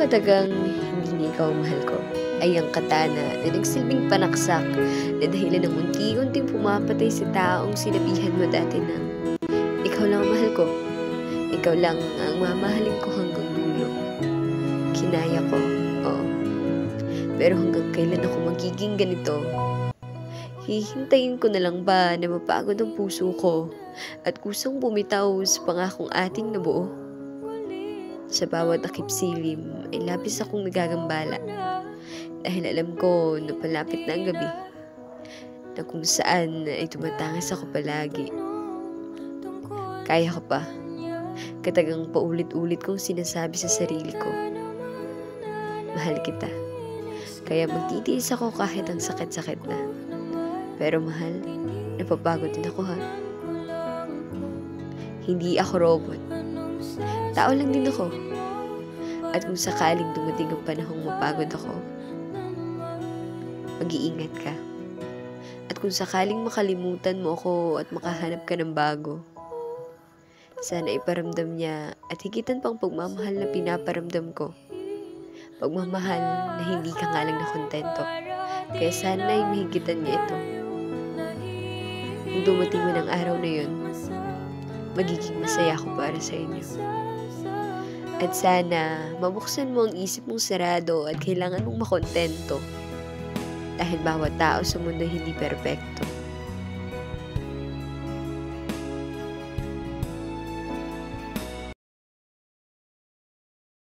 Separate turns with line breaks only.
katagang hindi na ikaw ang mahal ko ay ang katana na nagsilbing panaksak na dahilan ng unti-unting pumapatay sa taong sinabihan mo dati ng ikaw lang ang mahal ko, ikaw lang ang mamahalin ko hanggang dulo. Kinaya ko, oo. Pero hanggang kailan ako magiging ganito? Hihintayin ko na lang ba na mapagod ang puso ko at kusang bumitaw sa pangakong ating nabuo? Sa bawat takip silim ay labis akong nagagambala dahil alam ko na palapit na ang gabi na kung saan ay tumatangas ako palagi. Kaya ko pa, katagang paulit-ulit kong sinasabi sa sarili ko, mahal kita. Kaya magtitiis ako kahit ang sakit-sakit na. Pero mahal, napapagod din ako ha. Hindi ako robot. Tao lang din ako. At kung sakaling dumating ang panahong mapagod ako, mag-iingat ka. At kung sakaling makalimutan mo ako at makahanap ka ng bago, sana iparamdam niya at higitan pang pagmamahal na pinaparamdam ko. Pagmamahal na hindi ka nga lang nakontento. Kaya sana ay mahigitan niya ito. Kung dumating man ang araw na yun, magiging masaya ako para sa inyo. At sana, mabuksan mo ang isip mong sarado at kailangan mong makontento. Dahil bawat tao sa mundo hindi perpekto.